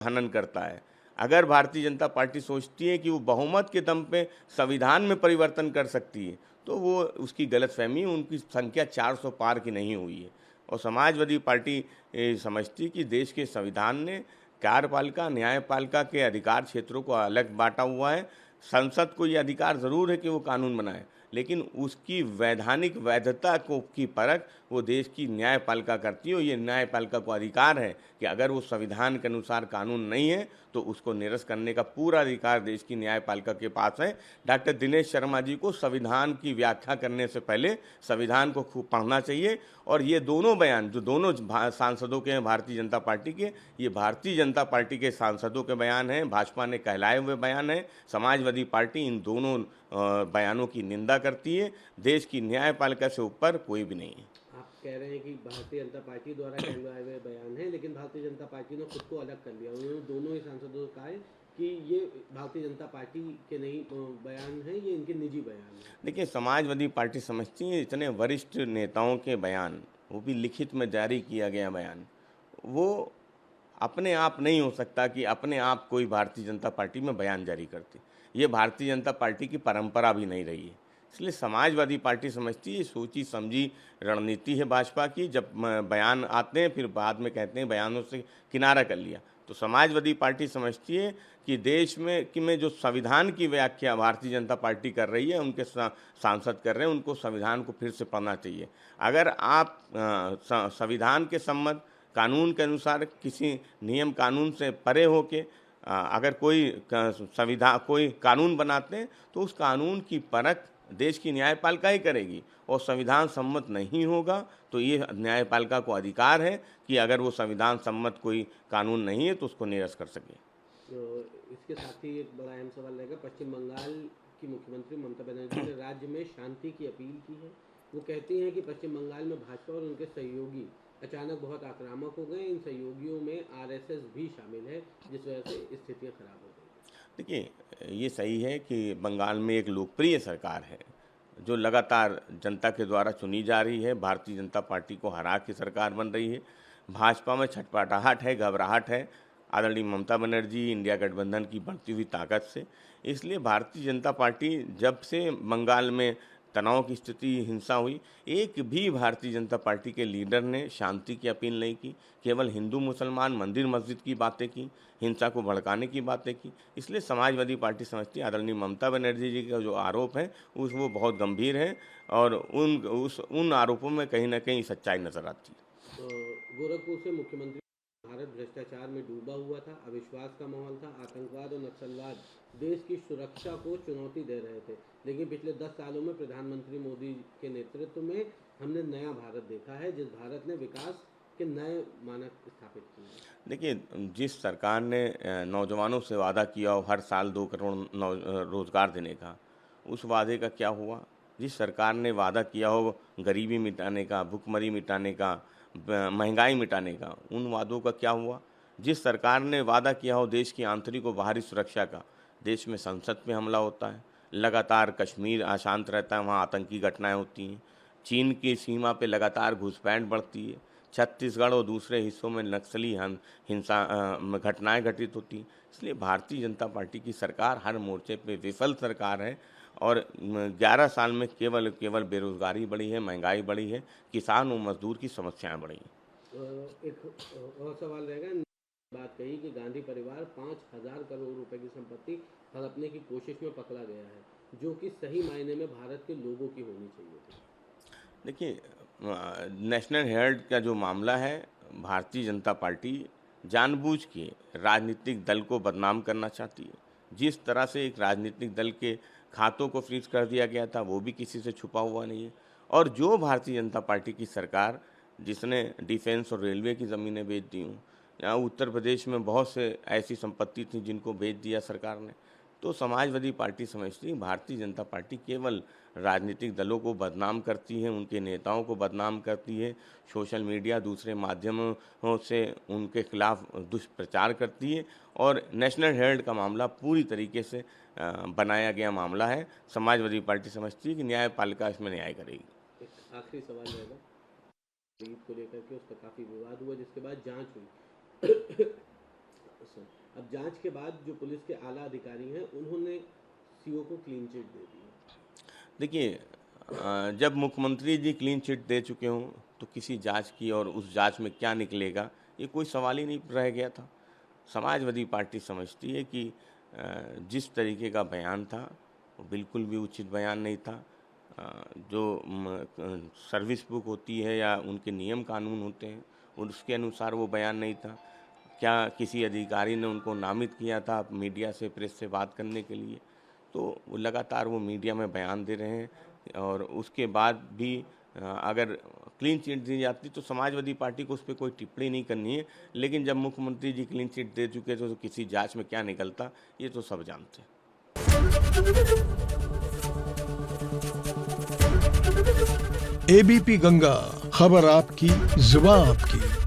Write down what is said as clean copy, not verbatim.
हनन करता है। अगर भारतीय जनता पार्टी सोचती है कि वो बहुमत के दम पे संविधान में परिवर्तन कर सकती है, तो वो उसकी गलतफहमी, उनकी संख्या 400 पार की नहीं हुई है। और समाजवादी पार्टी समझती है कि देश के संविधान ने कार्यपालिका न्यायपालिका के अधिकार क्षेत्रों को अलग बांटा हुआ है। संसद को ये अधिकार ज़रूर है कि वो कानून बनाए, लेकिन उसकी वैधानिक वैधता को की परख वो देश की न्यायपालिका करती है। और ये न्यायपालिका को अधिकार है कि अगर वो संविधान के अनुसार कानून नहीं है तो उसको निरस्त करने का पूरा अधिकार देश की न्यायपालिका के पास है। डॉक्टर दिनेश शर्मा जी को संविधान की व्याख्या करने से पहले संविधान को खूब पढ़ना चाहिए। और ये दोनों बयान जो दोनों सांसदों के हैं भारतीय जनता पार्टी के, ये भारतीय जनता पार्टी के सांसदों के बयान हैं, भाजपा ने कहलाए हुए बयान हैं। समाजवादी पार्टी इन दोनों बयानों की निंदा करती है। देश की न्यायपालिका से ऊपर कोई भी नहीं है। आप कह रहे हैं कि भारतीय जनता पार्टी द्वारा कहलवाए हुए बयान है, लेकिन भारतीय जनता पार्टी ने खुद को अलग कर लिया। उन्होंने दोनों ही सांसदों से कहा है कि ये भारतीय जनता पार्टी के नहीं बयान है, ये इनके निजी बयान है। देखिए, समाजवादी पार्टी समझती है इतने वरिष्ठ नेताओं के बयान, वो भी लिखित में जारी किया गया बयान, वो अपने आप नहीं हो सकता कि अपने आप कोई भारतीय जनता पार्टी में बयान जारी करती। ये भारतीय जनता पार्टी की परंपरा भी नहीं रही है। इसलिए समाजवादी पार्टी समझती है सोची समझी रणनीति है भाजपा की। जब बयान आते हैं फिर बाद में कहते हैं बयानों से किनारा कर लिया। तो समाजवादी पार्टी समझती है कि देश में जो संविधान की व्याख्या भारतीय जनता पार्टी कर रही है, उनके सांसद कर रहे हैं, उनको संविधान को फिर से पढ़ना चाहिए। अगर आप संविधान के सम्मत कानून के अनुसार किसी नियम कानून से परे होके अगर कोई संविधान कोई कानून बनाते हैं तो उस कानून की परख देश की न्यायपालिका ही करेगी। और संविधान सम्मत नहीं होगा तो ये न्यायपालिका को अधिकार है कि अगर वो संविधान सम्मत कोई कानून नहीं है तो उसको निरस्त कर सके। तो इसके साथ ही एक बड़ा अहम सवाल रहेगा। पश्चिम बंगाल की मुख्यमंत्री ममता बनर्जी ने राज्य में शांति की अपील की है। वो कहती हैं कि पश्चिम बंगाल में भाजपा और उनके सहयोगी अचानक बहुत आक्रामक हो गए। इन सहयोगियों में आरएसएस भी शामिल है, जिस वजह से स्थितियां खराब हो गई। देखिए, ये सही है कि बंगाल में एक लोकप्रिय सरकार है जो लगातार जनता के द्वारा चुनी जा रही है। भारतीय जनता पार्टी को हरा के सरकार बन रही है। भाजपा में छटपटाहट है, घबराहट है आदरणीय ममता बनर्जी इंडिया गठबंधन की बढ़ती हुई ताकत से। इसलिए भारतीय जनता पार्टी जब से बंगाल में तनाव की स्थिति, हिंसा हुई, एक भी भारतीय जनता पार्टी के लीडर ने शांति की अपील नहीं की। केवल हिंदू मुसलमान मंदिर मस्जिद की बातें की, हिंसा को भड़काने की बातें की। इसलिए समाजवादी पार्टी समझती है आदरणीय ममता बनर्जी जी का जो आरोप है वो बहुत गंभीर है और उन आरोपों में कहीं ना कहीं सच्चाई नजर आती है। गोरखपुर से मुख्यमंत्री भारत भ्रष्टाचार में डूबा हुआ था, अविश्वास का माहौल था, आतंकवाद और नक्सलवाद देश की सुरक्षा को चुनौती दे रहे थे। लेकिन पिछले 10 सालों में प्रधानमंत्री मोदी के नेतृत्व में हमने नया भारत देखा है, जिस भारत ने विकास के नए मानक स्थापित किए। देखिए, जिस सरकार ने नौजवानों से वादा किया हो हर साल 2 करोड़ रोजगार देने का, उस वादे का क्या हुआ? जिस सरकार ने वादा किया हो गरीबी मिटाने का, भुखमरी मिटाने का, महंगाई मिटाने का, उन वादों का क्या हुआ? जिस सरकार ने वादा किया हो देश की आंतरिक और बाहरी सुरक्षा का, देश में संसद पे हमला होता है, लगातार कश्मीर अशांत रहता है, वहाँ आतंकी घटनाएं होती हैं, चीन की सीमा पे लगातार घुसपैठ बढ़ती है, छत्तीसगढ़ और दूसरे हिस्सों में नक्सली हिंसा घटनाएं घटित होती। इसलिए भारतीय जनता पार्टी की सरकार हर मोर्चे पे विफल सरकार है। और 11 साल में केवल केवल बेरोजगारी बढ़ी है, महंगाई बढ़ी है, किसान और मजदूर की समस्याएं बढ़ी हैं। एक और सवाल रहेगा। बात कही कि गांधी परिवार 5,000 करोड़ रुपए की संपत्ति हड़पने की कोशिश में पकड़ा गया है, जो कि सही मायने में भारत के लोगों की होनी चाहिए थी। देखिए, नेशनल हेराल्ड का जो मामला है, भारतीय जनता पार्टी जानबूझ के राजनीतिक दल को बदनाम करना चाहती है। जिस तरह से एक राजनीतिक दल के खातों को फ्रीज कर दिया गया था वो भी किसी से छुपा हुआ नहीं है। और जो भारतीय जनता पार्टी की सरकार जिसने डिफेंस और रेलवे की ज़मीनें बेच दी हूँ, यहाँ उत्तर प्रदेश में बहुत से ऐसी संपत्ति थी जिनको बेच दिया सरकार ने। तो समाजवादी पार्टी समझती है भारतीय जनता पार्टी केवल राजनीतिक दलों को बदनाम करती है, उनके नेताओं को बदनाम करती है, सोशल मीडिया दूसरे माध्यमों से उनके खिलाफ दुष्प्रचार करती है। और नेशनल हेराल्ड का मामला पूरी तरीके से बनाया गया मामला है। समाजवादी पार्टी समझती है कि न्यायपालिका इसमें न्याय करेगी। एक आखिरी सवाल रहेगा ईद को लेकर के, उसका काफ़ी विवाद हुआ, जिसके बाद जांच हुई। अच्छा, अब जांच के बाद जो पुलिस के आला अधिकारी हैं उन्होंने सीओ को क्लीन चिट दे दी है। देखिए, जब मुख्यमंत्री जी क्लीन चिट दे चुके हों तो किसी जांच की और उस जांच में क्या निकलेगा ये कोई सवाल ही नहीं रह गया था। समाजवादी पार्टी समझती है कि जिस तरीके का बयान था वो बिल्कुल भी उचित बयान नहीं था। जो सर्विस बुक होती है या उनके नियम कानून होते हैं उसके अनुसार वो बयान नहीं था। क्या किसी अधिकारी ने उनको नामित किया था मीडिया से, प्रेस से बात करने के लिए? तो वो लगातार वो मीडिया में बयान दे रहे हैं और उसके बाद भी अगर क्लीन चिट दी जाती तो समाजवादी पार्टी को उस पर कोई टिप्पणी नहीं करनी है। लेकिन जब मुख्यमंत्री जी क्लीन चिट दे चुके थे तो किसी जांच में क्या निकलता ये तो सब जानते हैं। एबीपी गंगा, खबर आपकी, जुबान आपकी।